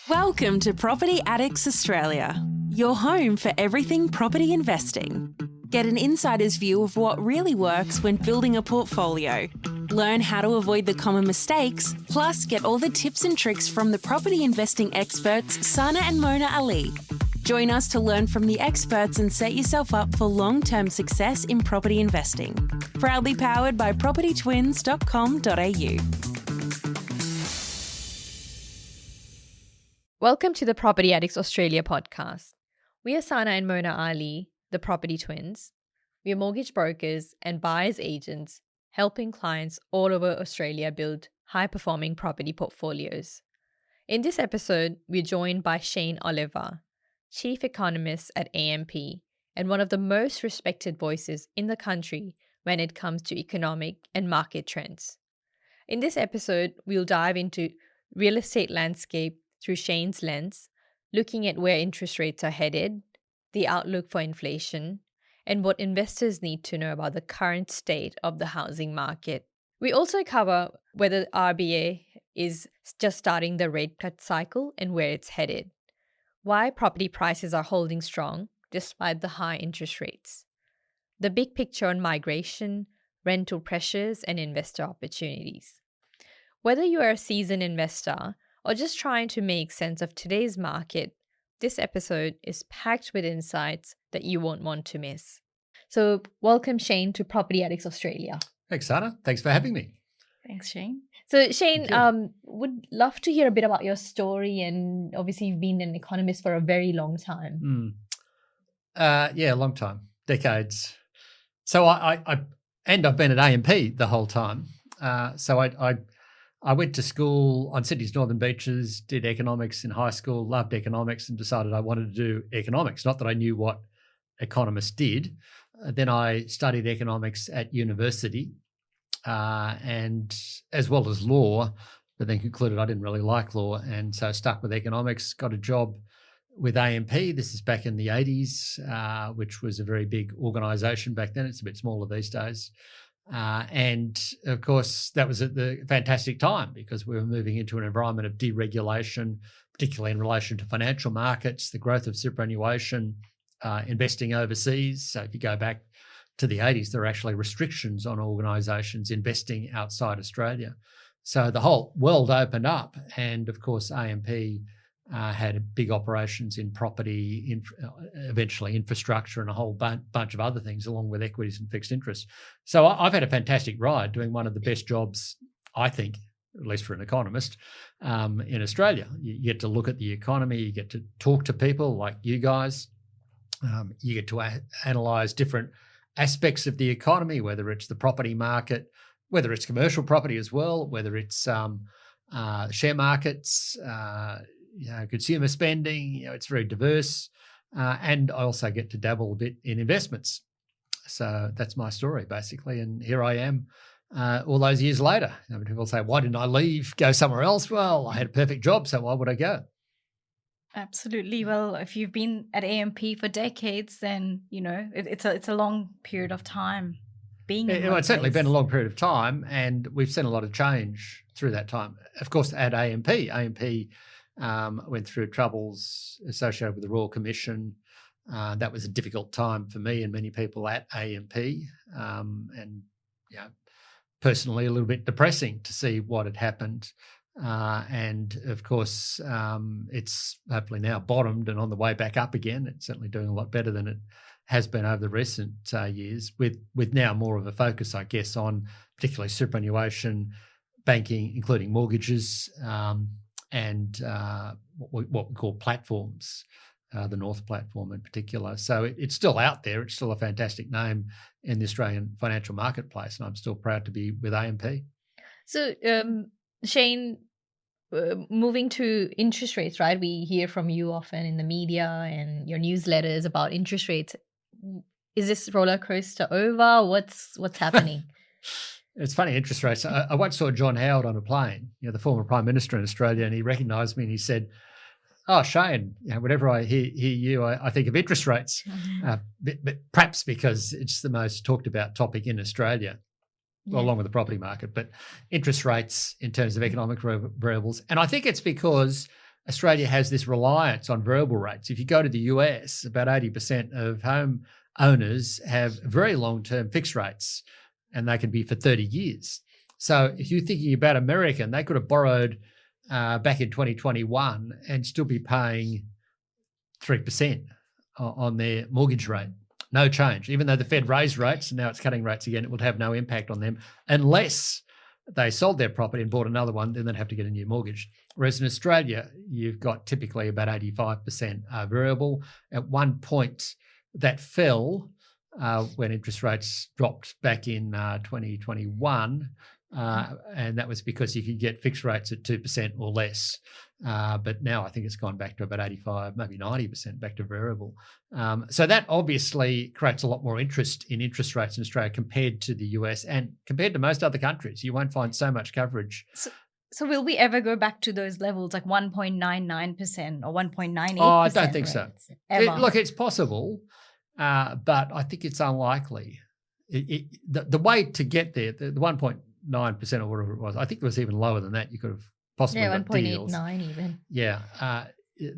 Welcome to Property Addicts Australia, your home for everything property investing. Get an insider's view of what really works when building a portfolio. Learn how to avoid the common mistakes, plus get all the tips and tricks from the property investing experts Sana and Mona Ali. Join us to learn from the experts and set yourself up for long-term success in property investing. Proudly powered by propertytwins.com.au. Welcome to the Property Addicts Australia podcast. We are Sana and Mona Ali, the Property Twins. We are mortgage brokers and buyer's agents helping clients all over Australia build high-performing property portfolios. In this episode, we're joined by Shane Oliver, Chief Economist at AMP and one of the most respected voices in the country when it comes to economic and market trends. In this episode, we'll dive into real estate landscape through Shane's lens, looking at where interest rates are headed, the outlook for inflation, and what investors need to know about the current state of the housing market. We also cover whether RBA is just starting the rate cut cycle and where it's headed, why property prices are holding strong despite the high interest rates, the big picture on migration, rental pressures, and investor opportunities. Whether you are a seasoned investor or just trying to make sense of today's market, this episode is packed with insights that you won't want to miss. So welcome, Shane, to Property Addicts Australia. Thanks, Sana. Thanks for having me. Thanks, Shane. So Shane, would love to hear a bit about your story, and obviously you've been an economist for a very long time. Yeah, a long time, decades. So I've been at AMP the whole time. So I went to school on Sydney's Northern Beaches, did economics in high school, loved economics, and decided I wanted to do economics. Not that I knew what economists did. Then I studied economics at university and as well as law, but then concluded I didn't really like law, and so stuck with economics, got a job with AMP. This is back in the 80s, which was a very big organisation back then. It's a bit smaller these days. And of course, that was at the fantastic time because we were moving into an environment of deregulation, particularly in relation to financial markets, the growth of superannuation, investing overseas. So if you go back to the 80s, there were actually restrictions on organisations investing outside Australia. So the whole world opened up, and of course, AMP had big operations in property, eventually infrastructure, and a whole bunch of other things, along with equities and fixed interest. So I've had a fantastic ride doing one of the best jobs, I think, at least for an economist, in Australia. You get to look at the economy, you get to talk to people like you guys, you get to analyse different aspects of the economy, whether it's the property market, whether it's commercial property as well, whether it's share markets, consumer spending. It's very diverse. And I also get to dabble a bit in investments. So that's my story, basically. And here I am all those years later. People say, why didn't I leave, go somewhere else? Well, I had a perfect job, so why would I go? Absolutely. Well, if you've been at AMP for decades, then, it's a long period of time being in It's certainly been a long period of time, and we've seen a lot of change through that time. Of course, at AMP went through troubles associated with the Royal Commission. That was a difficult time for me and many people at AMP, and personally a little bit depressing to see what had happened. And of course, it's hopefully now bottomed and on the way back up again. It's certainly doing a lot better than it has been over the recent years, with now more of a focus, I guess, on particularly superannuation, banking, including mortgages, and what we call platforms, the North platform in particular. So it's still out there. It's still a fantastic name in the Australian financial marketplace, and I'm still proud to be with AMP. So, Shane, moving to interest rates, right? We hear from you often in the media and your newsletters about interest rates. Is this roller coaster over? What's happening? It's funny, interest rates. I once saw John Howard on a plane, the former Prime Minister in Australia, and he recognised me and he said, "Oh, Shane, whenever I hear you, I think of interest rates, but perhaps because it's the most talked about topic in Australia." Along with the property market, but interest rates in terms of economic variables. And I think it's because Australia has this reliance on variable rates. If you go to the US, about 80% of home owners have very long-term fixed rates, and they can be for 30 years. So if you're thinking about American, they could have borrowed back in 2021 and still be paying 3% on their mortgage rate. No change. Even though the Fed raised rates and now it's cutting rates again, it would have no impact on them unless they sold their property and bought another one, then they'd have to get a new mortgage. Whereas in Australia, you've got typically about 85% variable. At one point, that fell when interest rates dropped back in 2021, and that was because you could get fixed rates at 2% or less. But now I think it's gone back to about 85, maybe 90% back to variable. So that obviously creates a lot more interest in interest rates in Australia compared to the US and compared to most other countries. You won't find so much coverage. So will we ever go back to those levels, like 1.99% or 1.98%? Oh, I don't think so. Ever? It's possible, but I think it's unlikely. The way to get there, the 1.9% or whatever it was, I think it was even lower than that. You could have possibly got deals. 1.89 even. Yeah.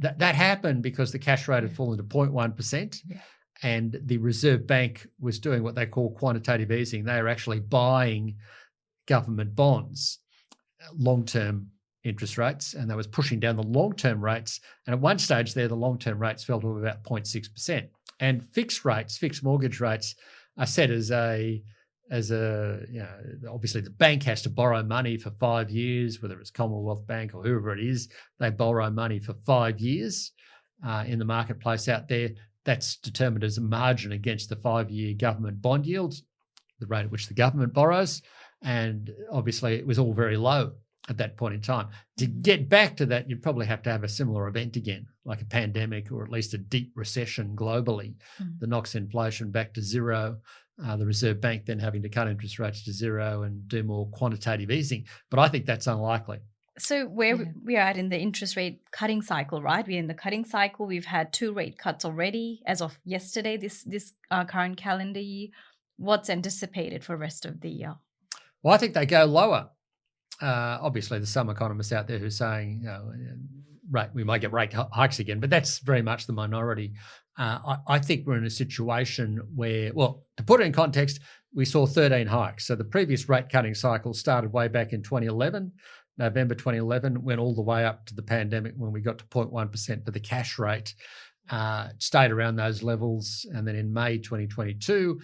That happened because the cash rate had fallen to 0.1%, and the Reserve Bank was doing what they call quantitative easing. They were actually buying government bonds, long-term interest rates, and that was pushing down the long-term rates. And at one stage there, the long-term rates fell to about 0.6%. And fixed mortgage rates are set as obviously the bank has to borrow money for 5 years, whether it's Commonwealth Bank or whoever it is, they borrow money for 5 years in the marketplace out there. That's determined as a margin against the 5-year government bond yields, the rate at which the government borrows. And obviously it was all very low at that point in time. To get back to that, you'd probably have to have a similar event again, like a pandemic or at least a deep recession globally that knocks inflation back to zero. The Reserve Bank then having to cut interest rates to zero and do more quantitative easing. But I think that's unlikely. So where we are at in the interest rate cutting cycle, right? We're in the cutting cycle. We've had 2 rate cuts already as of yesterday, this current calendar year. What's anticipated for the rest of the year? Well, I think they go lower. Obviously, there's some economists out there who are saying, we might get rate hikes again, but that's very much the minority. I think we're in a situation where, well, to put it in context, we saw 13 hikes. So the previous rate cutting cycle started way back in 2011, November 2011, went all the way up to the pandemic when we got to 0.1% for the cash rate, stayed around those levels. And then in May 2022,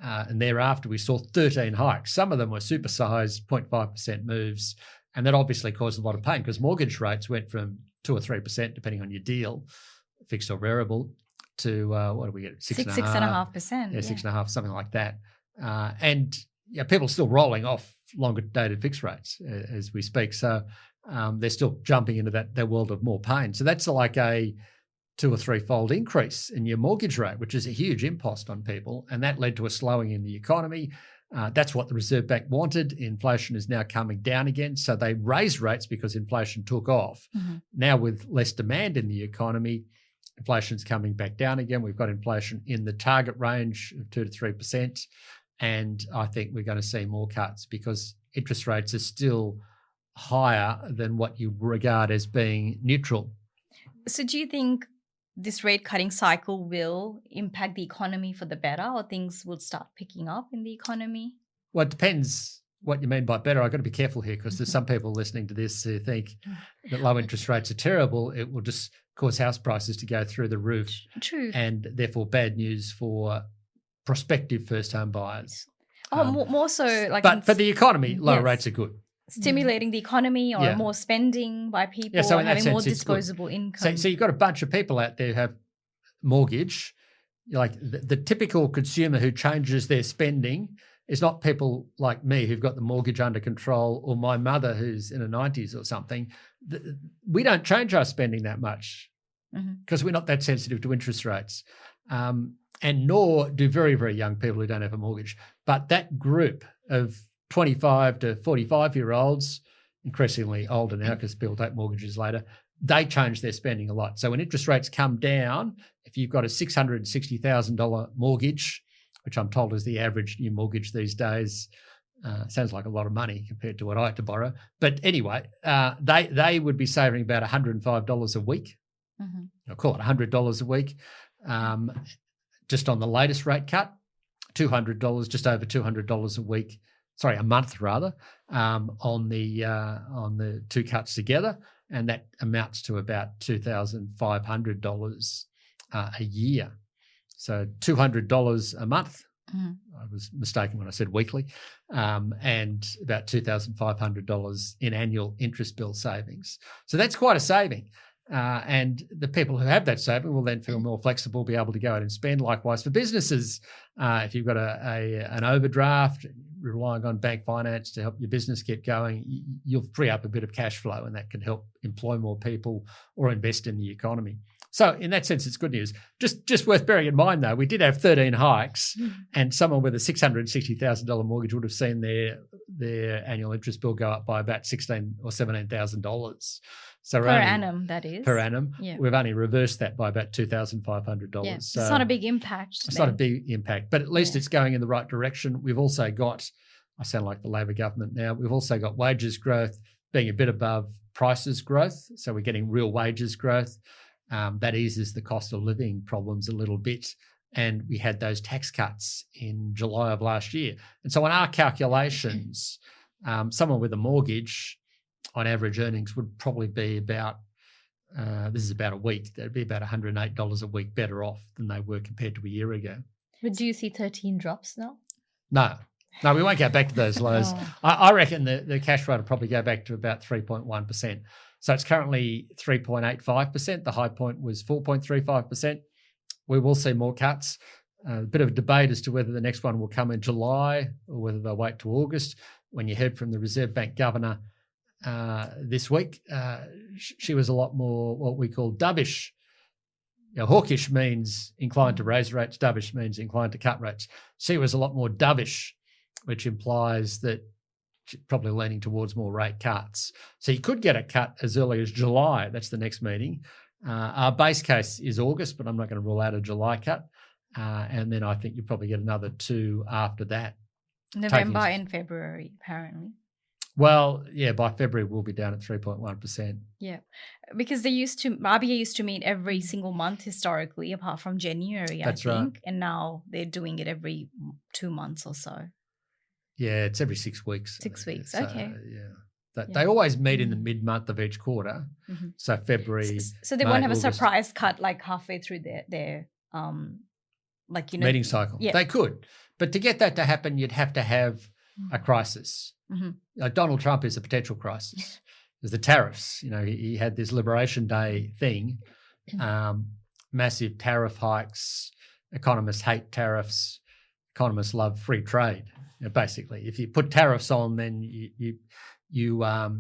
and thereafter, we saw 13 hikes. Some of them were supersized 0.5% moves, and that obviously caused a lot of pain because mortgage rates went from 2 or 3%, depending on your deal, fixed or variable, to what do we get? 6.5%. 6.5%. Yeah, 6.5%, something like that. And people are still rolling off longer dated fixed rates as we speak. So they're still jumping into that world of more pain. So that's like a 2 or 3-fold increase in your mortgage rate, which is a huge impost on people. And that led to a slowing in the economy. That's what the Reserve Bank wanted. Inflation is now coming down again. So they raised rates because inflation took off. Now with less demand in the economy, inflation's coming back down again. We've got inflation in the target range of 2 to 3%. And I think we're going to see more cuts because interest rates are still higher than what you regard as being neutral. So do you think this rate cutting cycle will impact the economy for the better, or things will start picking up in the economy? Well, it depends what you mean by better. I've got to be careful here because there's some people listening to this who think that low interest rates are terrible. It will just cause house prices to go through the roof. True. And therefore bad news for prospective first home buyers. More so like... But for the economy, lower rates are good. Stimulating the economy or more spending by people, so in that having sense, more disposable income. So you've got a bunch of people out there who have mortgage. Like the typical consumer who changes their spending is not people like me who've got the mortgage under control, or my mother who's in her 90s or something. We don't change our spending that much because we're not that sensitive to interest rates. And nor do very, very young people who don't have a mortgage. But that group of 25 to 45-year-olds, increasingly older now because people take mortgages later, they change their spending a lot. So when interest rates come down, if you've got a $660,000 mortgage, which I'm told is the average new mortgage these days, Sounds like a lot of money compared to what I had to borrow. But anyway, they would be saving about $105 a week. Mm-hmm. I'll call it $100 a week, just on the latest rate cut. $200, just over $200 a week. Sorry, a month rather, on the two cuts together, and that amounts to about $2,500 a year. So $200 a month. Mm-hmm. I was mistaken when I said weekly, and about $2,500 in annual interest bill savings. So that's quite a saving. And the people who have that saving will then feel more flexible, be able to go out and spend. Likewise for businesses, if you've got an overdraft, relying on bank finance to help your business get going, you'll free up a bit of cash flow, and that can help employ more people or invest in the economy. So in that sense, it's good news. Just worth bearing in mind, though, we did have 13 hikes, and someone with a $660,000 mortgage would have seen their annual interest bill go up by about $16,000 or $17,000. So per annum, that is. Per annum. Yeah. We've only reversed that by about $2,500. Yeah. So it's not a big impact. It's not a big impact, but at least it's going in the right direction. We've also got, I sound like the Labor government now, we've also got wages growth being a bit above prices growth. So we're getting real wages growth. That eases the cost of living problems a little bit. And we had those tax cuts in July of last year. And so on our calculations, someone with a mortgage on average earnings would probably be about, this is about a week, they'd be about $108 a week better off than they were compared to a year ago. But do you see 13 drops now? No, we won't go back to those lows. Oh. I reckon the cash rate will probably go back to about 3.1%. So it's currently 3.85%. The high point was 4.35%. We will see more cuts. A bit of a debate as to whether the next one will come in July or whether they'll wait to August. When you heard from the Reserve Bank governor this week, she was a lot more what we call dovish. Hawkish means inclined to raise rates. Dovish means inclined to cut rates. She was a lot more dovish, which implies that she's probably leaning towards more rate cuts. So you could get a cut as early as July. That's the next meeting. Our base case is August, but I'm not going to rule out a July cut. And then I think you probably get another two after that. November and February, apparently. Well, yeah, by February we'll be down at 3.1%. Yeah, because RBA used to meet every single month historically, apart from January, That's I think. right. And now they're doing it every 2 months or so. Yeah, it's every 6 weeks. 6 weeks, So, okay. Yeah. They always meet in the mid-month of each quarter. Mm-hmm. So February. So they May, won't have August. a surprise cut like halfway through their meeting cycle. Yeah. They could. But to get that to happen, you'd have to have a crisis. Mm-hmm. Donald Trump is a potential crisis. There's the tariffs. He had this Liberation Day thing, massive tariff hikes. Economists hate tariffs. Economists love free trade. Basically, if you put tariffs on, then you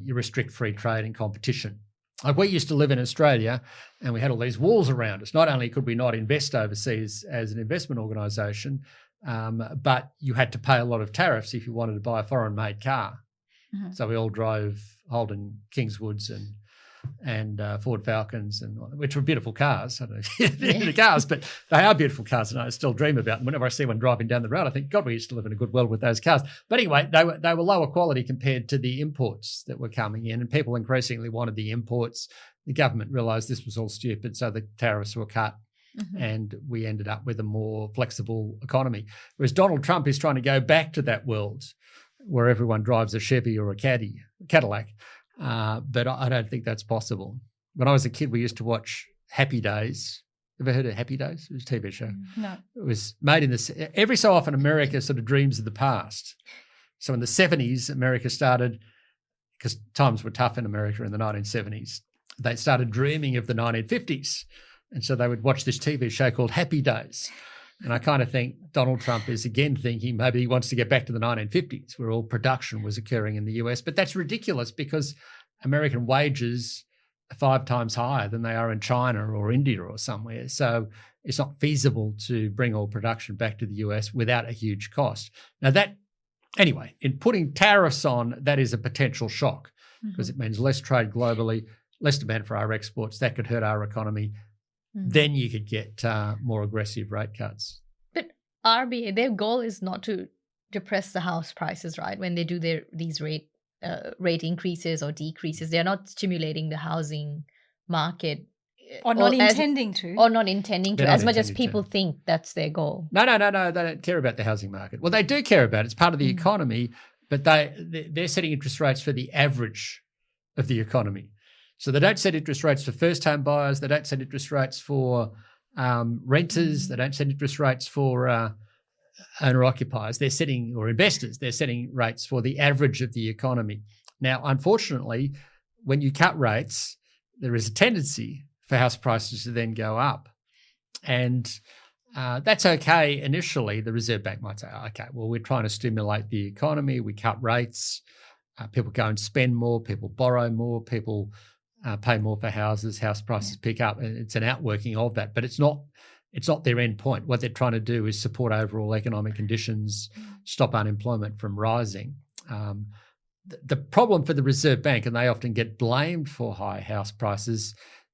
restrict free trade and competition. Like we used to live in Australia and we had all these walls around us. Not only could we not invest overseas as an investment organisation, but you had to pay a lot of tariffs if you wanted to buy a foreign-made car. Mm-hmm. So we all drove Holden Kingswoods and Ford Falcons, which were beautiful cars. I don't know if the cars, but they are beautiful cars, and I still dream about them. Whenever I see one driving down the road, I think, God, we used to live in a good world with those cars. But anyway, they were lower quality compared to the imports that were coming in, and people increasingly wanted the imports. The government realised this was all stupid, so the tariffs were cut. Mm-hmm. And we ended up with a more flexible economy. Whereas Donald Trump is trying to go back to that world where everyone drives a Chevy or a Cadillac. But I don't think that's possible. When I was a kid, we used to watch Happy Days. Ever heard of Happy Days? It was a TV show. No. It was made every so often America sort of dreams of the past. So in the 70s, America started, because times were tough in America in the 1970s, they started dreaming of the 1950s. And so they would watch this TV show called Happy Days. And I kind of think Donald Trump is again thinking maybe he wants to get back to the 1950s where all production was occurring in the US. But that's ridiculous because American wages are 5 times higher than they are in China or India or somewhere. So it's not feasible to bring all production back to the US without a huge cost. Now anyway, in putting tariffs on, that is a potential shock because it means less trade globally, less demand for our exports. That could hurt our economy. Then you could get more aggressive rate cuts. But RBA, their goal is not to depress the house prices, right? When they do these rate increases or decreases, they're not stimulating the housing market Or not intending to. Or not intending to, They're not as much as intending people to. think that's their goal. No. They don't care about the housing market. Well, they do care about it. It's part of the economy, but they're setting interest rates for the average of the economy. So they don't set interest rates for first-home buyers. They don't set interest rates for renters. They don't set interest rates for owner-occupiers. They're setting, or investors, they're setting rates for the average of the economy. Now, unfortunately, when you cut rates, there is a tendency for house prices to then go up. And that's okay initially. The Reserve Bank might say, okay, well, we're trying to stimulate the economy. We cut rates. People go and spend more. People borrow more. People pay more for houses. House prices pick up. And it's an outworking of that. But it's not their end point. What they're trying to do is support overall economic conditions, stop unemployment from rising. The problem for the Reserve Bank, and they often get blamed for high house prices,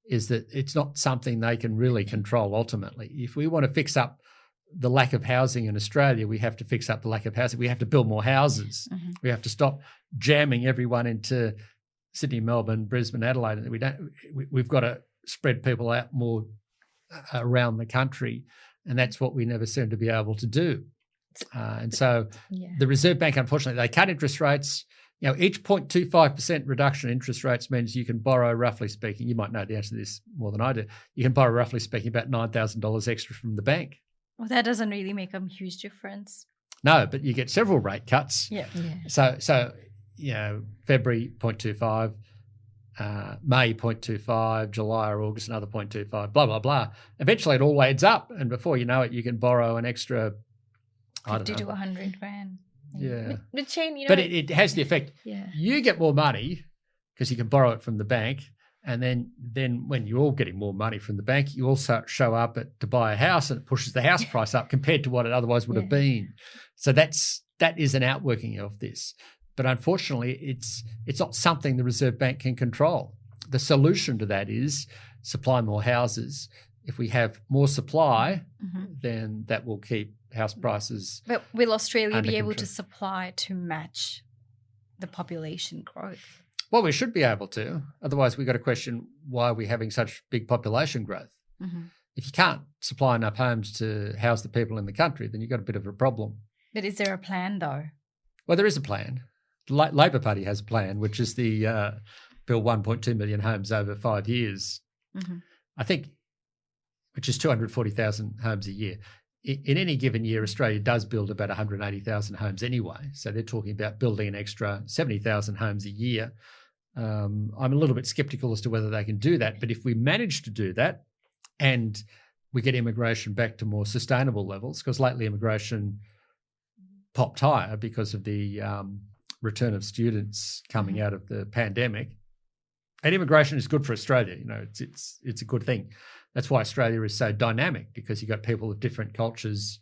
is that it's not something they can really control ultimately. If we want to fix up the lack of housing in Australia, we have to fix up the lack of housing. We have to build more houses. Mm-hmm. We have to stop jamming everyone into Sydney, Melbourne, Brisbane, Adelaide. We've got to spread people out more around the country, and that's what we never seem to be able to do. And so the Reserve Bank, unfortunately, they cut interest rates. You know, each 0.25% reduction in interest rates means you can borrow, roughly speaking, you might know the answer to this more than I do, you can borrow, roughly speaking, about $9,000 extra from the bank. Well, that doesn't really make a huge difference. No, but you get several rate cuts. Yeah. So you know, February 0.25, May 0.25, July or August another 0.25, blah, blah, blah. Eventually it all adds up, and before you know it, you can borrow an extra, 50 to 100 grand. Yeah. But Shane, but it has the effect. Yeah. You get more money because you can borrow it from the bank, and then when you're all getting more money from the bank, you also show up to buy a house, and it pushes the house price up compared to what it otherwise would have been. So that is an outworking of this. But unfortunately, it's not something the Reserve Bank can control. The solution to that is supply more houses. If we have more supply, then that will keep house prices. But will Australia be able to supply to match the population growth? Well, we should be able to. Otherwise, we've got to question why we're having such big population growth. Mm-hmm. If you can't supply enough homes to house the people in the country, then you've got a bit of a problem. But is there a plan, though? Well, there is a plan. The Labor Party has a plan, which is the build 1.2 million homes over 5 years. Mm-hmm. I think, which is 240,000 homes a year. In any given year, Australia does build about 180,000 homes anyway. So they're talking about building an extra 70,000 homes a year. I'm a little bit sceptical as to whether they can do that. But if we manage to do that and we get immigration back to more sustainable levels, because lately immigration popped higher because of the return of students coming out of the pandemic. And immigration is good for Australia. You know, it's a good thing. That's why Australia is so dynamic, because you've got people of different cultures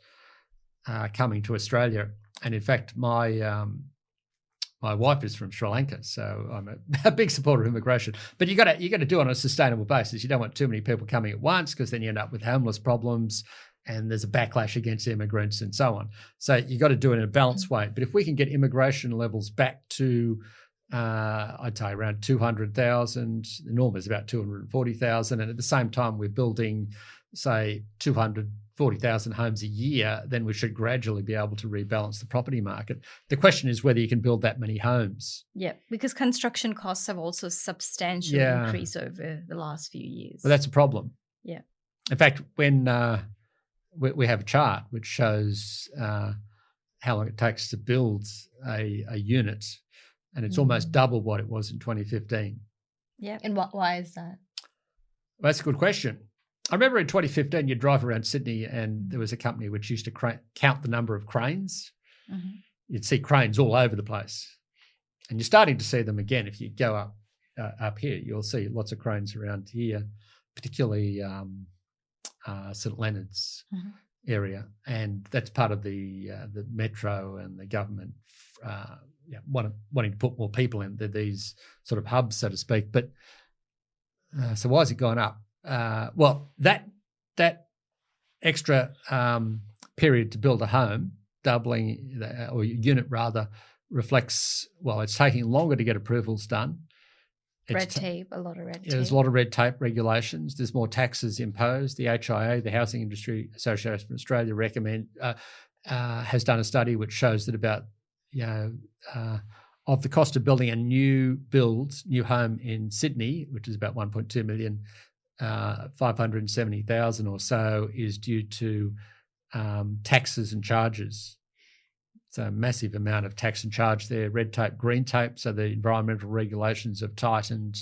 coming to Australia. And in fact, my wife is from Sri Lanka, so I'm a big supporter of immigration. But you got to do it on a sustainable basis. You don't want too many people coming at once, because then you end up with homeless problems, and there's a backlash against immigrants and so on. So you got to do it in a balanced way. But if we can get immigration levels back to I'd say around 200,000. The norm is about 240,000. And at the same time, we're building, say, 240,000 homes a year, then we should gradually be able to rebalance the property market. The question is whether you can build that many homes. Yeah, because construction costs have also substantially increased over the last few years. Well, that's a problem. Yeah. In fact, when we have a chart which shows how long it takes to build a unit, and it's almost double what it was in 2015. Yeah. And why is that? Well, that's a good question. I remember in 2015, you'd drive around Sydney and there was a company which used to count the number of cranes. Mm-hmm. You'd see cranes all over the place. And you're starting to see them again. If you go up here, you'll see lots of cranes around here, particularly St Leonard's area. And that's part of the metro and the government wanting to put more people in these sort of hubs, so to speak. But so why has it gone up? Well, that extra period to build a home, doubling, or unit rather, reflects, well, it's taking longer to get approvals done. Red tape, a lot of red tape. There's a lot of red tape regulations. There's more taxes imposed. The HIA, the Housing Industry Association of Australia, has done a study which shows that about, of the cost of building a new home in Sydney, which is about 1.2 million, 570,000 or so is due to taxes and charges. So a massive amount of tax and charge there. Red tape, green tape. So the environmental regulations have tightened.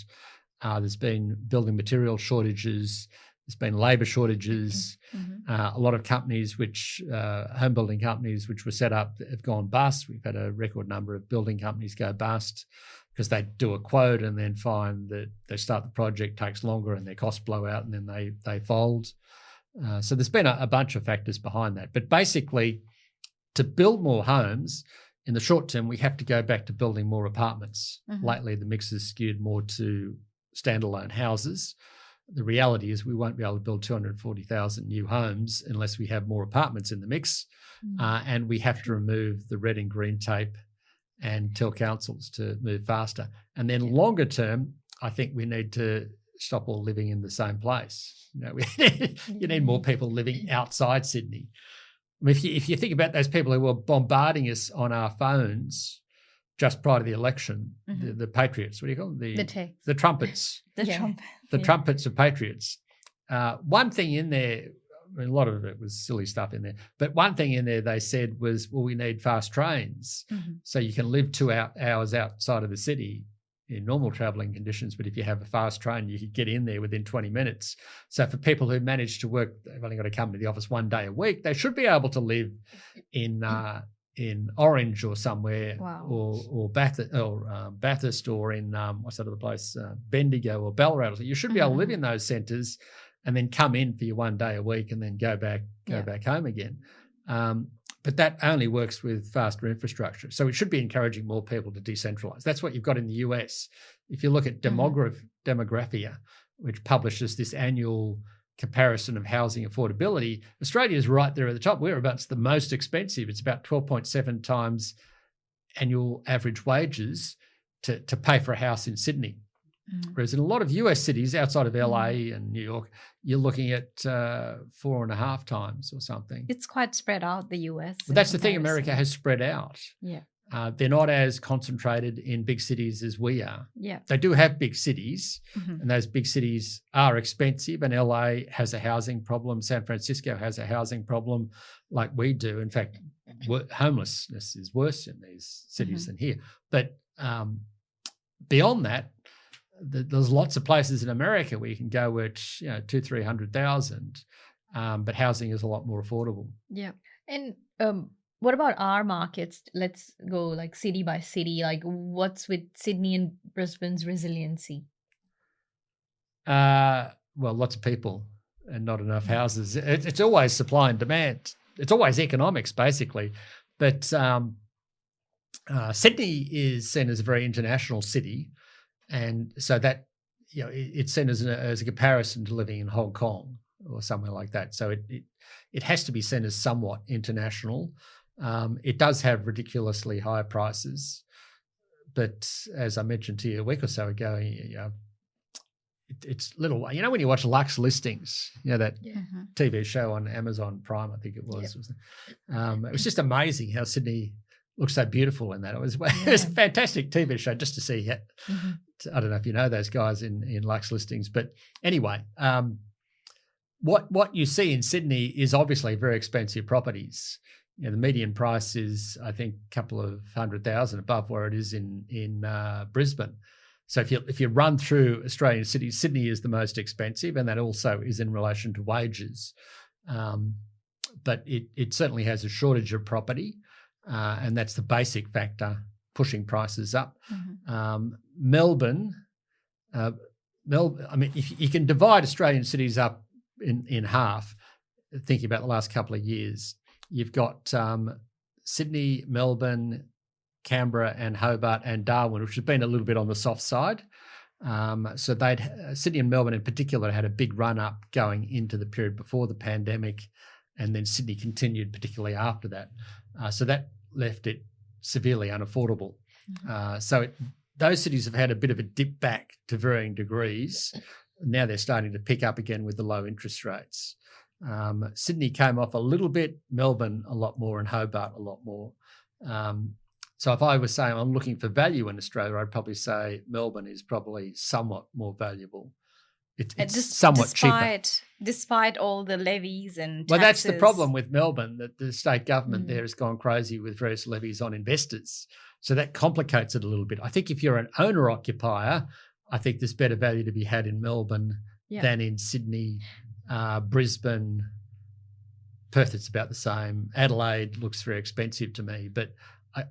There's been building material shortages. There's been labour shortages. A lot of companies, home building companies, which were set up, have gone bust. We've had a record number of building companies go bust because they do a quote and then find that they start the project, takes longer, and their costs blow out, and then they fold. So there's been a bunch of factors behind that. But basically, to build more homes, in the short term, we have to go back to building more apartments. Lately, the mix has skewed more to standalone houses. The reality is we won't be able to build 240,000 new homes unless we have more apartments in the mix, and we have to remove the red and green tape and tell councils to move faster. And then longer term, I think we need to stop all living in the same place. You need more people living outside Sydney. I mean, if you think about those people who were bombarding us on our phones just prior to the election, the patriots, what do you call them? The trumpets. The trumpets of patriots. One thing in there, I mean, a lot of it was silly stuff in there, but one thing in there they said was, well, we need fast trains so you can live 2 hours outside of the city in normal travelling conditions, but if you have a fast train, you could get in there within 20 minutes. So for people who manage to work, they've only got to come to the office 1 day a week, they should be able to live in Orange or somewhere, or Bathurst, or in what's that other place, Bendigo or Ballarat. So you should be able to live in those centres and then come in for your 1 day a week and then go back home again. But that only works with faster infrastructure. So it should be encouraging more people to decentralise. That's what you've got in the US. If you look at Demographia, which publishes this annual comparison of housing affordability, Australia is right there at the top. We're about the most expensive. It's about 12.7 times annual average wages to pay for a house in Sydney. Whereas in a lot of US cities outside of LA and New York, you're looking at 4.5 times or something. It's quite spread out, the US. But that's the thing, America has spread out. Yeah. They're not as concentrated in big cities as we are. Yeah. They do have big cities, and those big cities are expensive, and LA has a housing problem. San Francisco has a housing problem like we do. In fact, homelessness is worse in these cities than here. But beyond that, there's lots of places in America where you can go at 200,000-300,000, but housing is a lot more affordable. Yeah. And what about our markets? Let's go like city by city. Like, what's with Sydney and Brisbane's resiliency? Well, lots of people and not enough houses. It's always supply and demand. It's always economics, basically. But Sydney is seen as a very international city, and so that it's seen as a comparison to living in Hong Kong or somewhere like that. So it has to be seen as somewhat international. It does have ridiculously high prices, but as I mentioned to you a week or so ago, it's little. When you watch Lux Listings, that TV show on Amazon Prime, I think it was. It was just amazing how Sydney looks so beautiful in that. It was a fantastic TV show just to see. I don't know if you know those guys in Lux Listings, but anyway, what you see in Sydney is obviously very expensive properties. The median price is, I think, a couple of $100,000 above where it is in Brisbane. So if you run through Australian cities, Sydney is the most expensive, and that also is in relation to wages. But it certainly has a shortage of property, and that's the basic factor pushing prices up. Melbourne, I mean, if you can divide Australian cities up in half, thinking about the last couple of years, you've got Sydney, Melbourne, Canberra and Hobart and Darwin, which has been a little bit on the soft side. So Sydney and Melbourne in particular had a big run up going into the period before the pandemic, and then Sydney continued particularly after that. So that left it severely unaffordable. Those cities have had a bit of a dip back to varying degrees. Now they're starting to pick up again with the low interest rates. Sydney came off a little bit, Melbourne a lot more, and Hobart a lot more. So if I was saying I'm looking for value in Australia, I'd probably say Melbourne is probably somewhat more valuable. It's somewhat cheaper. Despite all the levies and taxes. Well, that's the problem with Melbourne, that the state government there has gone crazy with various levies on investors. So that complicates it a little bit. I think if you're an owner-occupier, I think there's better value to be had in Melbourne than in Sydney, Brisbane. Perth, it's about the same. Adelaide looks very expensive to me. But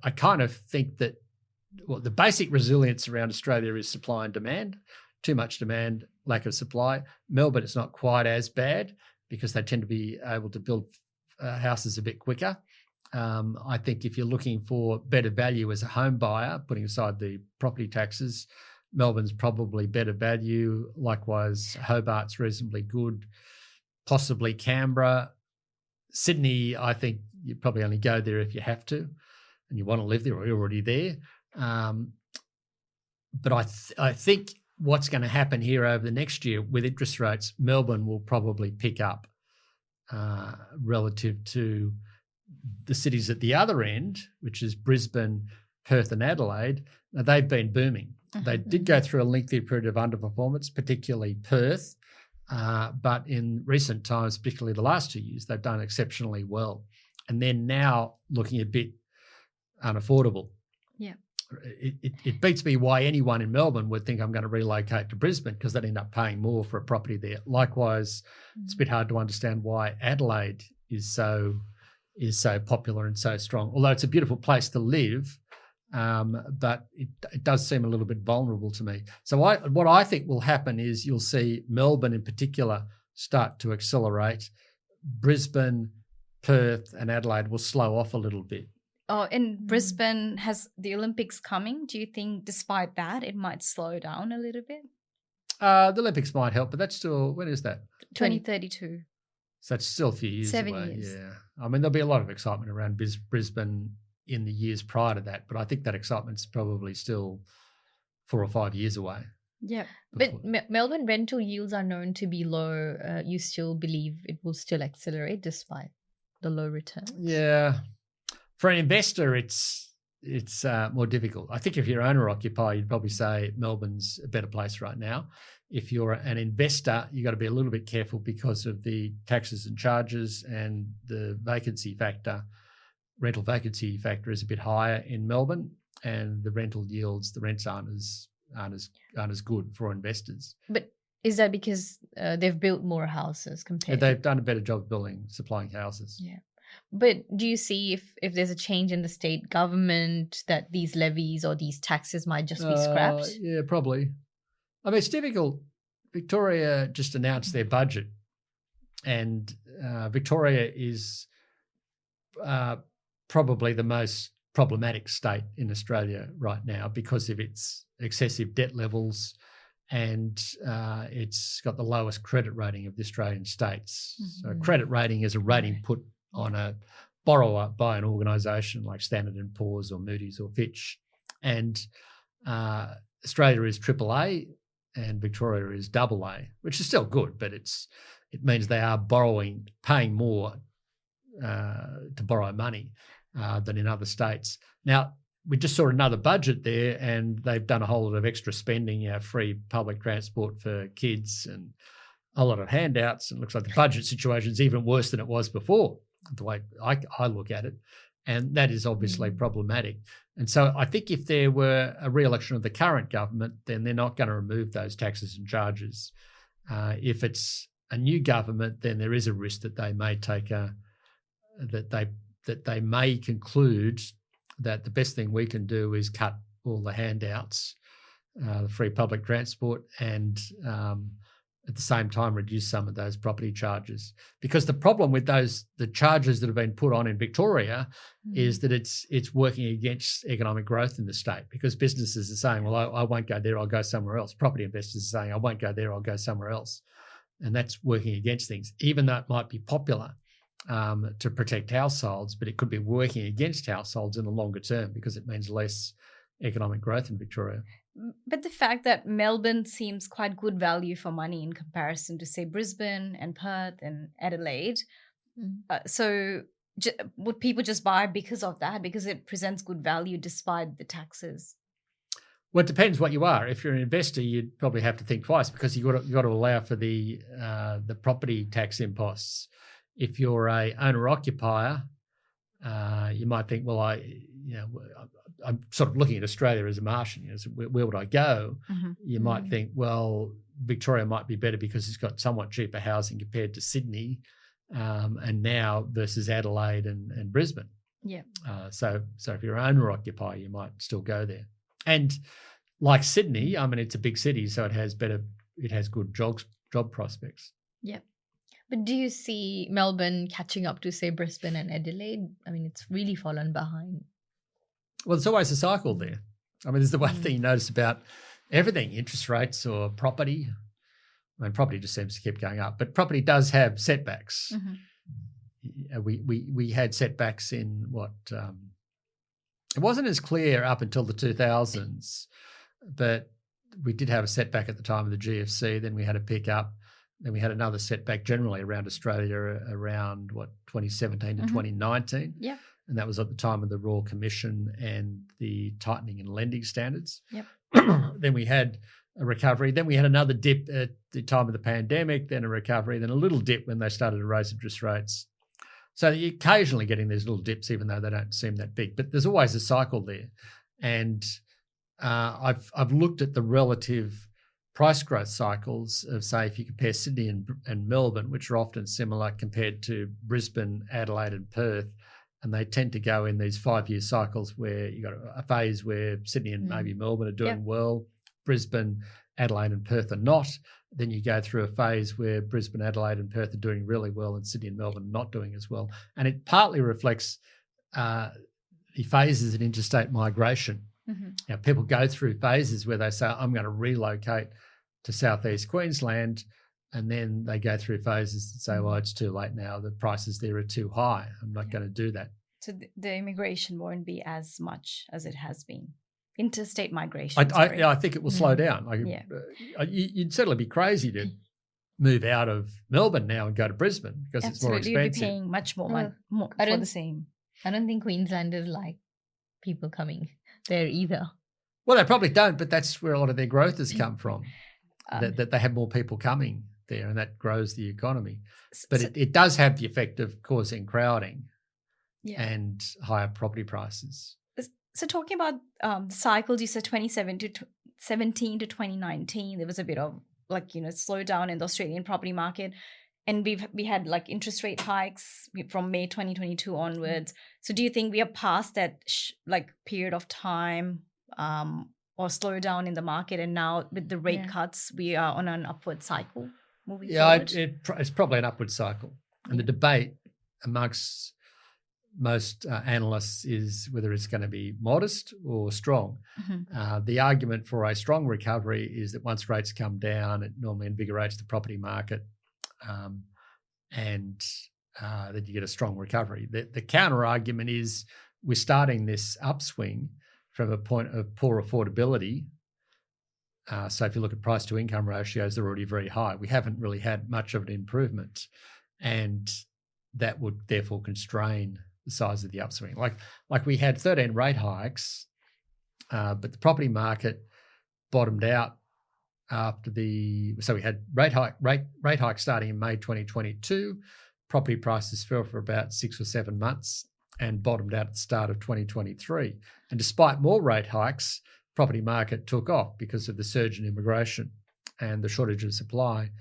I kind of think that the basic resilience around Australia is supply and demand. Too much demand, lack of supply. Melbourne, it's not quite as bad because they tend to be able to build houses a bit quicker. I think if you're looking for better value as a home buyer, putting aside the property taxes, Melbourne's probably better value. Likewise, Hobart's reasonably good, possibly Canberra. Sydney, I think you probably only go there if you have to and you want to live there or you're already there. But I think what's going to happen here over the next year with interest rates, Melbourne will probably pick up relative to the cities at the other end, which is Brisbane, Perth and Adelaide. Now, they've been booming. They did go through a lengthy period of underperformance, particularly Perth, but in recent times, particularly the last 2 years, they've done exceptionally well. And they're now looking a bit unaffordable. Yeah. It beats me why anyone in Melbourne would think I'm going to relocate to Brisbane because they'd end up paying more for a property there. Likewise, it's a bit hard to understand why Adelaide is so popular and so strong. Although it's a beautiful place to live, but it does seem a little bit vulnerable to me. So what I think will happen is you'll see Melbourne in particular start to accelerate. Brisbane, Perth and Adelaide will slow off a little bit. Oh, and Brisbane has the Olympics coming. Do you think despite that, it might slow down a little bit? The Olympics might help, but that's still, when is that? 2032. So it's still a few years 7 away. years. Yeah. I mean, there'll be a lot of excitement around Brisbane in the years prior to that, but I think that excitement's probably still 4 or 5 years away. Yeah. But Melbourne rental yields are known to be low. You still believe it will still accelerate despite the low returns? Yeah. For an investor, it's more difficult. I think if you're owner-occupier, you'd probably say Melbourne's a better place right now. If you're an investor, you've got to be a little bit careful because of the taxes and charges and the vacancy factor. Rental vacancy factor is a bit higher in Melbourne, and the rental yields, the rents aren't as good for investors. But is that because they've built more houses compared? They've done a better job of supplying houses. Yeah. But do you see if there's a change in the state government that these levies or these taxes might just be scrapped? Yeah, probably. I mean, it's difficult. Victoria just announced their budget, and Victoria is probably the most problematic state in Australia right now because of its excessive debt levels, and it's got the lowest credit rating of the Australian states. So a credit rating is a rating put on a borrower by an organisation like Standard & Poor's or Moody's or Fitch. And Australia is AAA and Victoria is AA, which is still good, but it means they are paying more to borrow money than in other states. Now, we just saw another budget there and they've done a whole lot of extra spending, free public transport for kids and a lot of handouts. And it looks like the budget situation is even worse than it was before, the way I look at it. And that is obviously problematic. And so I think if there were a re-election of the current government, then they're not going to remove those taxes and charges. If it's a new government, then there is a risk that they may they may conclude that the best thing we can do is cut all the handouts, the free public transport, and at the same time reduce some of those property charges. Because the problem with the charges that have been put on in Victoria is that it's working against economic growth in the state, because businesses are saying, well, I won't go there, I'll go somewhere else. Property investors are saying, I won't go there, I'll go somewhere else. And that's working against things, even though it might be popular. to protect households, but it could be working against households in the longer term because it means less economic growth in Victoria. But the fact that Melbourne seems quite good value for money in comparison to, say, Brisbane and Perth and Adelaide. Would people just buy because of that? Because it presents good value despite the taxes? Well, it depends what you are. If you're an investor, you'd probably have to think twice because you've got to allow for the property tax imposts. If you're a owner-occupier, you might think, well, I'm sort of looking at Australia as a Martian. So where would I go? You might think, well, Victoria might be better because it's got somewhat cheaper housing compared to Sydney, and now versus Adelaide and Brisbane. Yeah. So if you're an owner-occupier, you might still go there. And like Sydney, I mean, it's a big city, so it has good job prospects. Yeah. But do you see Melbourne catching up to, say, Brisbane and Adelaide? I mean, it's really fallen behind. Well, there's always a cycle there. I mean, there's the one thing you notice about everything, interest rates or property. I mean, property just seems to keep going up, but property does have setbacks. We had setbacks in it wasn't as clear up until the 2000s, but we did have a setback at the time of the GFC. Then we had a pick up. Then we had another setback generally around Australia around 2017 to 2019. Yeah. And that was at the time of the Royal Commission and the tightening in lending standards. Yep. Then we had a recovery. Then we had another dip at the time of the pandemic, then a recovery, then a little dip when they started to raise interest rates. So you're occasionally getting these little dips, even though they don't seem that big. But there's always a cycle there. And I've looked at the relative price growth cycles of, say, if you compare Sydney and Melbourne, which are often similar compared to Brisbane, Adelaide and Perth, and they tend to go in these 5-year cycles where you've got a phase where Sydney and maybe Melbourne are doing well, Brisbane, Adelaide and Perth are not. Then you go through a phase where Brisbane, Adelaide and Perth are doing really well and Sydney and Melbourne not doing as well. And it partly reflects the phases in interstate migration. Now, people go through phases where they say, I'm going to relocate to southeast Queensland, and then they go through phases and say, well, it's too late now. The prices there are too high. I'm not going to do that. So the immigration won't be as much as it has been. Interstate migration. I think it will slow down. You'd certainly be crazy to move out of Melbourne now and go to Brisbane because it's more expensive. You'd be paying much more money for the same. I don't think Queenslanders like people coming there either. Well, they probably don't, but that's where a lot of their growth has come from, that they have more people coming there and that grows the economy. But it does have the effect of causing crowding and higher property prices. So talking about the cycles, you said 2017 to 2019, there was a bit of slowdown in the Australian property market. And we had interest rate hikes from May 2022 onwards. So do you think we are past that period of time or slowdown in the market, and now with the rate cuts, we are on an upward cycle moving forward? It's probably an upward cycle. And the debate amongst most analysts is whether it's going to be modest or strong. The argument for a strong recovery is that once rates come down, it normally invigorates the property market, and that you get a strong recovery. The counter argument is we're starting this upswing from a point of poor affordability. So if you look at price to income ratios, they're already very high. We haven't really had much of an improvement, and that would therefore constrain the size of the upswing. Like we had 13 rate hikes, but the property market bottomed out so we had rate hike starting in May 2022. Property prices fell for about 6 or 7 months and bottomed out at the start of 2023. And despite more rate hikes, property market took off because of the surge in immigration and the shortage of supply.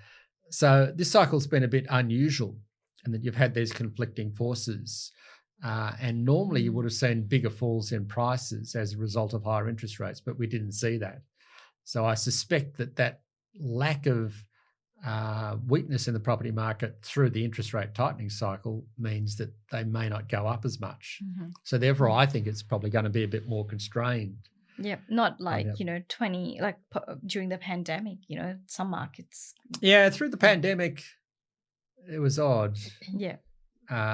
So this cycle's been a bit unusual, and that you've had these conflicting forces. And normally you would have seen bigger falls in prices as a result of higher interest rates, but we didn't see that. So I suspect that lack of weakness in the property market through the interest rate tightening cycle means that they may not go up as much. So therefore, I think it's probably going to be a bit more constrained. Yeah, not during the pandemic, some markets. Yeah, through the pandemic, it was odd. Yeah.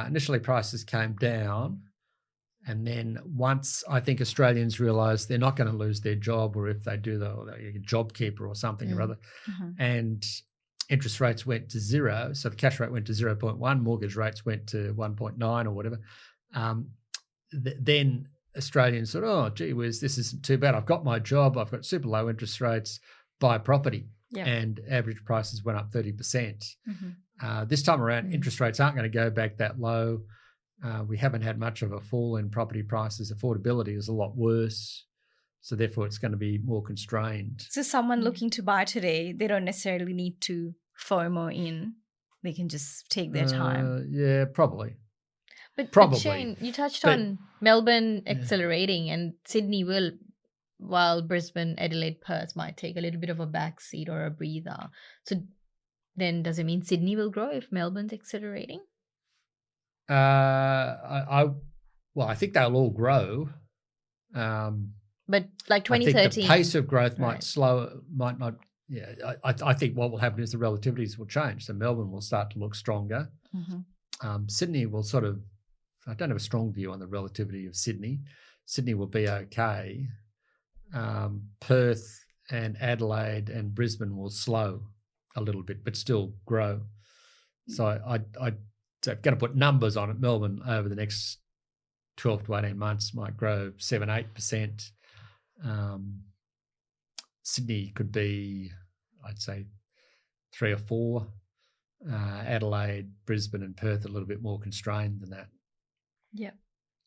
initially prices came down, and then once I think Australians realised they're not going to lose their job, or if they do, they're a JobKeeper or something or other, and interest rates went to zero. So the cash rate went to 0.1, mortgage rates went to 1.9 or whatever. Then Australians thought, oh, gee whiz, this isn't too bad. I've got my job. I've got super low interest rates. Buy property. Yeah. And average prices went up 30%. This time around, interest rates aren't going to go back that low. We haven't had much of a fall in property prices. Affordability is a lot worse. So therefore, it's going to be more constrained. So someone looking to buy today, they don't necessarily need to FOMO in. They can just take their time. Yeah, probably. But Probably. Shane, you touched on Melbourne accelerating, and Sydney will, while Brisbane, Adelaide, Perth might take a little bit of a backseat or a breather. So then does it mean Sydney will grow if Melbourne's accelerating? I think they'll all grow. But like 2013. I think the pace of growth might not. Yeah, I think what will happen is the relativities will change. So Melbourne will start to look stronger. Sydney will sort of, I don't have a strong view on the relativity of Sydney. Sydney will be okay. Perth and Adelaide and Brisbane will slow a little bit, but still grow. So so I've got to put numbers on it. Melbourne over the next 12 to 18 months might grow 7-8%. Sydney could be, I'd say, 3 or 4. Adelaide, Brisbane and Perth a little bit more constrained than that. Yeah.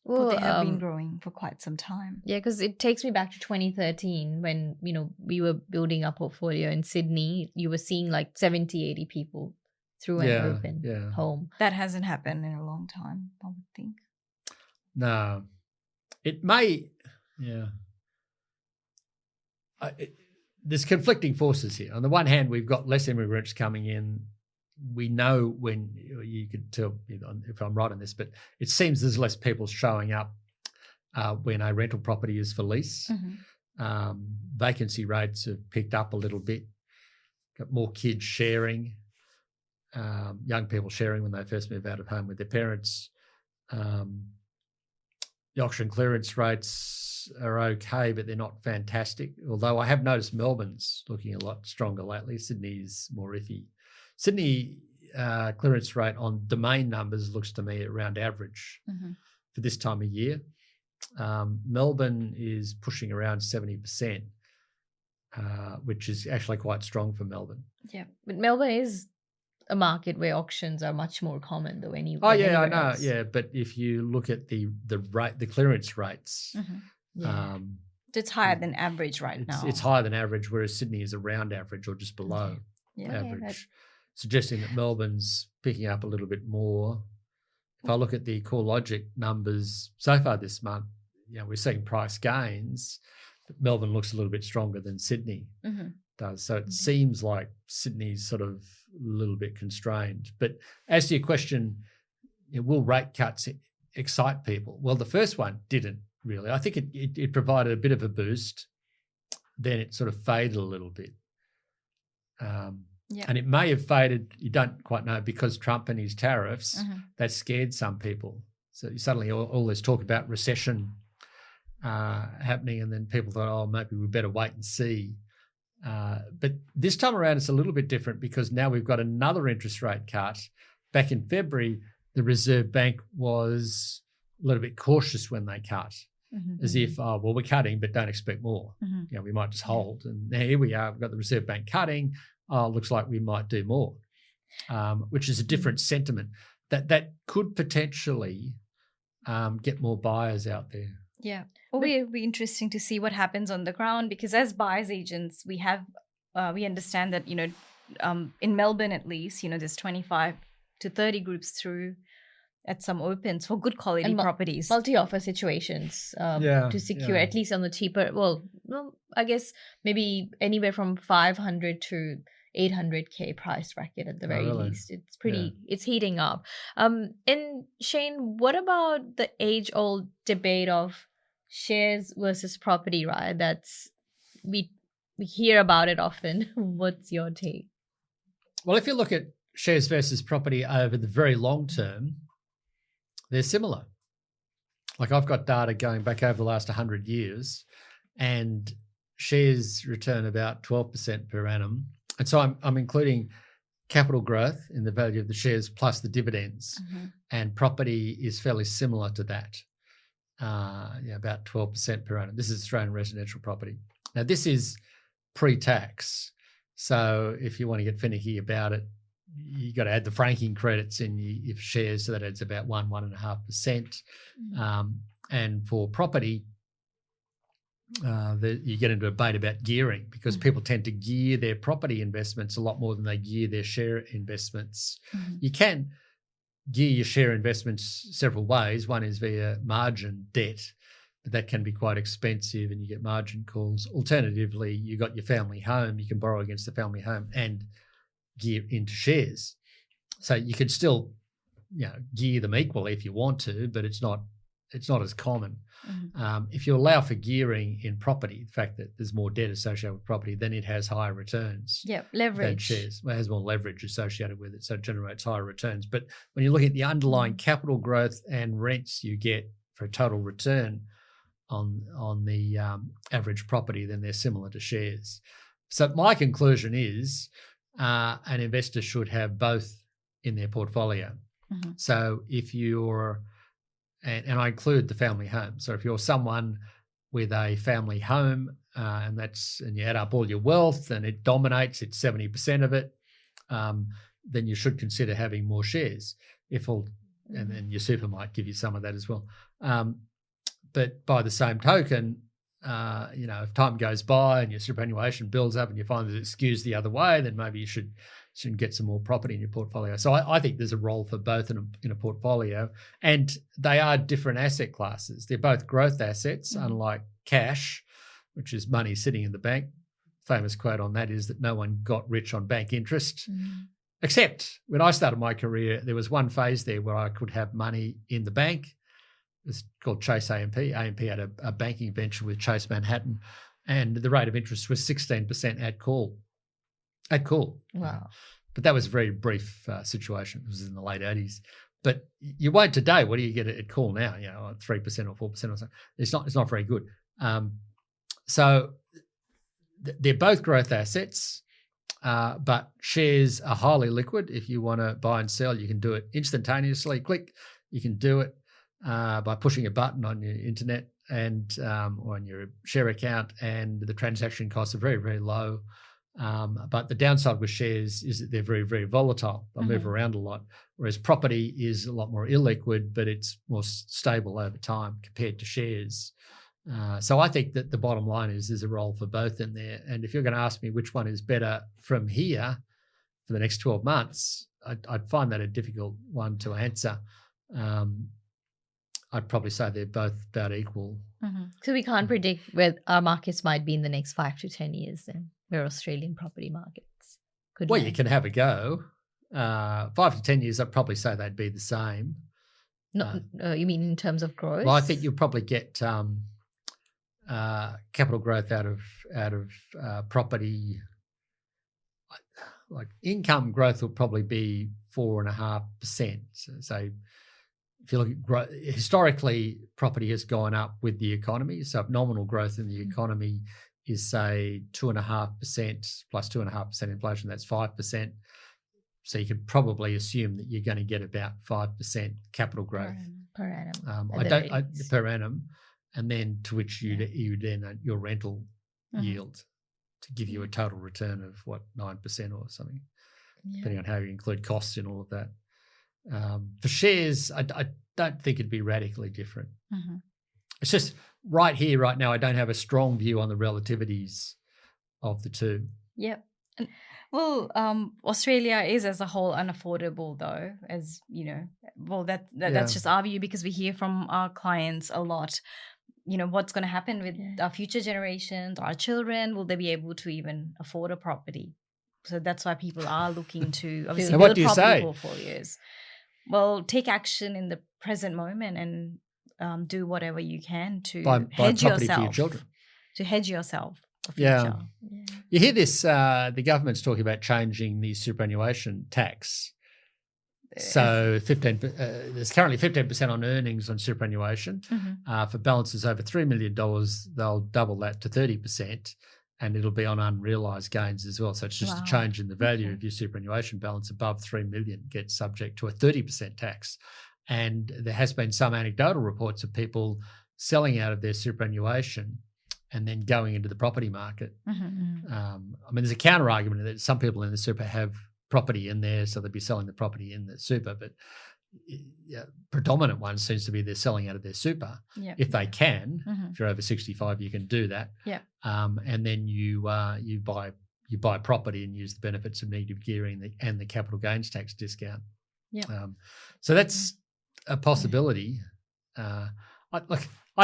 Well, they have been growing for quite some time. Yeah, because it takes me back to 2013 when, we were building our portfolio in Sydney. You were seeing like 70, 80 people through an open home. That hasn't happened in a long time, I would think. No. It may, there's conflicting forces here. On the one hand, we've got less immigrants coming in. We know when you could tell if I'm right on this, but it seems there's less people showing up when a rental property is for lease. Vacancy rates have picked up a little bit. Got more kids sharing, young people sharing when they first move out of home with their parents. The auction clearance rates are okay, but they're not fantastic. Although I have noticed Melbourne's looking a lot stronger lately. Sydney's more iffy. Sydney clearance rate on domain numbers looks to me around average for this time of year. Melbourne is pushing around 70%, which is actually quite strong for Melbourne. Yeah, but Melbourne is a market where auctions are much more common though. I know. Else. Yeah, but if you look at the clearance rates, it's higher than average now. It's higher than average, whereas Sydney is around average or just below average, suggesting that Melbourne's picking up a little bit more. If I look at the CoreLogic numbers so far this month, we're seeing price gains, but Melbourne looks a little bit stronger than Sydney does. So it seems like Sydney's sort of a little bit constrained. But as to your question, will rate cuts excite people? Well, the first one didn't really. I think it provided a bit of a boost. Then it sort of faded a little bit. And it may have faded, you don't quite know, because Trump and his tariffs, that scared some people. So suddenly all this talk about recession happening, and then people thought, oh, maybe we better wait and see. But this time around, it's a little bit different because now we've got another interest rate cut. Back in February, the Reserve Bank was a little bit cautious when they cut, as if, we're cutting, but don't expect more. We might just hold. And now here we are, we've got the Reserve Bank cutting. Looks like we might do more, which is a different sentiment. That could potentially get more buyers out there. Yeah. Well, it'll be interesting to see what happens on the ground, because as buyers agents, we understand that, in Melbourne at least, there's 25 to 30 groups through at some opens for good quality properties. Multi-offer situations to secure at least on the cheaper, I guess maybe anywhere from 500 to 800K price bracket at the very least. It's it's heating up. And Shane, what about the age-old debate of shares versus property, right? We hear about it often. What's your take? Well, if you look at shares versus property over the very long term, they're similar. Like I've got data going back over the last 100 years, and shares return about 12% per annum. And so I'm including capital growth in the value of the shares plus the dividends, and property is fairly similar to that, about 12% per annum. This is Australian residential property. Now, this is pre-tax, so if you want to get finicky about it, you got to add the franking credits in if shares, so that adds about 1.5%. And for property, you get into a debate about gearing, because people tend to gear their property investments a lot more than they gear their share investments. You can gear your share investments several ways. One is via margin debt, but that can be quite expensive and you get margin calls. Alternatively, you got your family home, you can borrow against the family home and gear into shares. So you could still, gear them equally if you want to, but it's not as common. If you allow for gearing in property, the fact that there's more debt associated with property, then it has higher returns. Leverage. Than shares. It has more leverage associated with it, so it generates higher returns. But when you look at the underlying capital growth and rents you get for a total return on the average property, then they're similar to shares. So my conclusion is an investor should have both in their portfolio. So if you're and I include the family home. So if you're someone with a family home and you add up all your wealth and it dominates, it's 70% of it, then you should consider having more shares. And then your super might give you some of that as well. But by the same token, if time goes by and your superannuation builds up and you find that it skews the other way, then maybe you should get some more property in your portfolio. So I think there's a role for both in a portfolio, and they are different asset classes. They're both growth assets, unlike cash, which is money sitting in the bank. Famous quote on that is that no one got rich on bank interest, except when I started my career, there was one phase there where I could have money in the bank. It's called Chase AMP. AMP had a banking venture with Chase Manhattan, and the rate of interest was 16% at call. Wow. But that was a very brief situation. It was in the late 80s. But you won't today. What do you get at call now? 3% or 4% or something. It's not very good. So they're both growth assets, but shares are highly liquid. If you want to buy and sell, you can do it instantaneously. Click. You can do it by pushing a button on your internet and or on your share account, and the transaction costs are very, very low. But the downside with shares is that they're very, very volatile. They'll move around a lot, whereas property is a lot more illiquid, but it's more stable over time compared to shares. So I think that the bottom line is there's a role for both in there. And if you're going to ask me which one is better from here for the next 12 months, I'd find that a difficult one to answer. I'd probably say they're both about equal. So we can't predict where our markets might be in the next 5 to 10 years then, where Australian property markets could be. You can have a go. 5 to 10 years, I'd probably say they'd be the same. No, you mean in terms of growth? Well, I think you'll probably get capital growth out of property. Like income growth will probably be 4.5%. So if you look at growth, historically, property has gone up with the economy. So if nominal growth in the economy is, say, 2.5% plus 2.5% inflation, that's 5%. So you could probably assume that you're going to get about 5% capital growth per annum. Per annum, and then to which you then your rental yield to give you a total return of 9% or something, depending on how you include costs in all of that. For shares, I don't think it'd be radically different. It's just right here, right now, I don't have a strong view on the relativities of the two. Yep. Well, Australia is as a whole unaffordable, though, as you know. Well, that's just our view, because we hear from our clients a lot. What's going to happen with our future generations, our children? Will they be able to even afford a property? So that's why people are looking to obviously build property portfolios. Well, take action in the present moment and do whatever you can to hedge yourself for your children. To hedge yourself for future. Yeah. You hear this, the government's talking about changing the superannuation tax. So there's currently 15% on earnings on superannuation. For balances over $3 million, they'll double that to 30%, and it'll be on unrealised gains as well. So it's just a change in the value of your superannuation balance above $3 million gets subject to a 30% tax. And there has been some anecdotal reports of people selling out of their superannuation and then going into the property market. I mean, there's a counter argument that some people in the super have property in there, so they'd be selling the property in the super, but predominant one seems to be they're selling out of their super. If they can. If you're over 65, you can do that. And then you buy property and use the benefits of negative gearing and the capital gains tax discount. So that's a possibility. I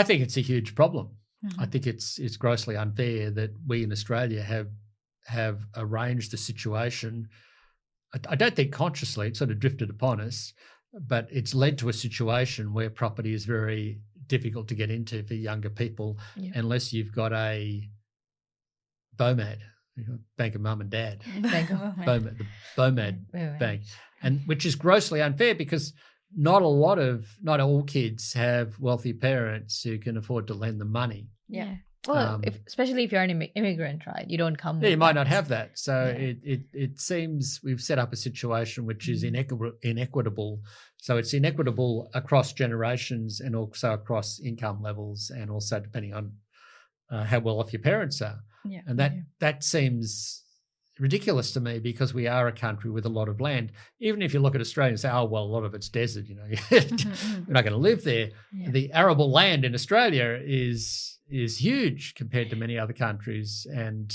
think it's a huge problem. I think it's grossly unfair that we in Australia have arranged the situation. I don't think consciously, it sort of drifted upon us, but it's led to a situation where property is very difficult to get into for younger people unless you've got a BOMAD, Bank of Mum and Dad, the BOMAD bank, and which is grossly unfair because not all kids have wealthy parents who can afford to lend them money. Well, especially if you're an immigrant, right? You don't come. You might not have that. So it seems we've set up a situation which is inequitable. So it's inequitable across generations and also across income levels, and also depending on how well off your parents are. And that seems ridiculous to me because we are a country with a lot of land. Even if you look at Australia and say, oh, well, a lot of it's desert, we're not going to live there. The arable land in Australia is huge compared to many other countries, and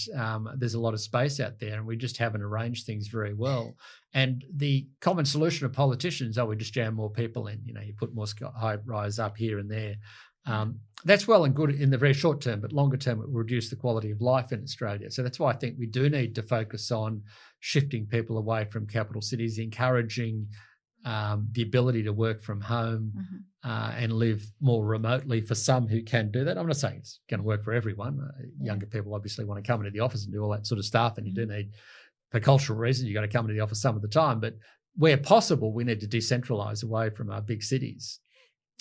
there's a lot of space out there, and we just haven't arranged things very well. And the common solution of politicians, we just jam more people in, you put more high rise up here and there. That's well and good in the very short term, but longer term it will reduce the quality of life in Australia. So that's why I think we do need to focus on shifting people away from capital cities, encouraging the ability to work from home and live more remotely for some who can do that. I'm not saying it's going to work for everyone. Younger people obviously want to come into the office and do all that sort of stuff, and you do need, for cultural reasons, you've got to come into the office some of the time. But where possible, we need to decentralise away from our big cities.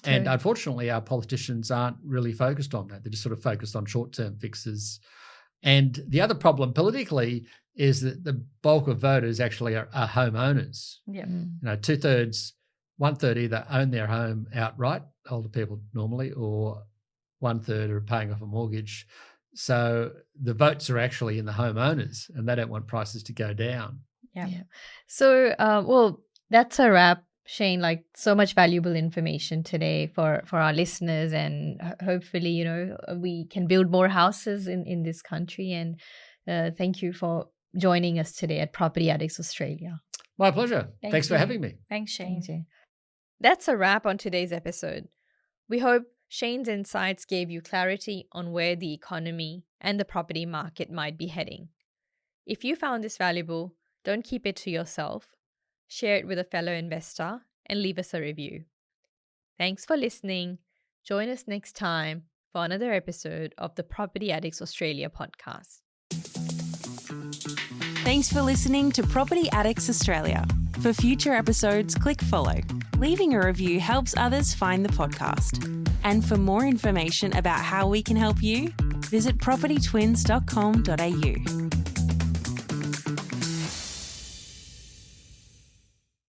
True. And unfortunately, our politicians aren't really focused on that. They're just sort of focused on short-term fixes. And the other problem politically is that the bulk of voters actually are homeowners. 2/3, 1/3 either own their home outright, older people normally, or 1/3 are paying off a mortgage. So the votes are actually in the homeowners, and they don't want prices to go down. So, well, that's a wrap. Shane, so much valuable information today for our listeners, and hopefully, we can build more houses in this country. And thank you for joining us today at Property Addicts Australia. My pleasure. Thanks for having me. Thanks, Shane. That's a wrap on today's episode. We hope Shane's insights gave you clarity on where the economy and the property market might be heading. If you found this valuable, don't keep it to yourself. Share it with a fellow investor and leave us a review. Thanks for listening. Join us next time for another episode of the Property Addicts Australia podcast. Thanks for listening to Property Addicts Australia. For future episodes, click follow. Leaving a review helps others find the podcast. And for more information about how we can help you, visit propertytwins.com.au.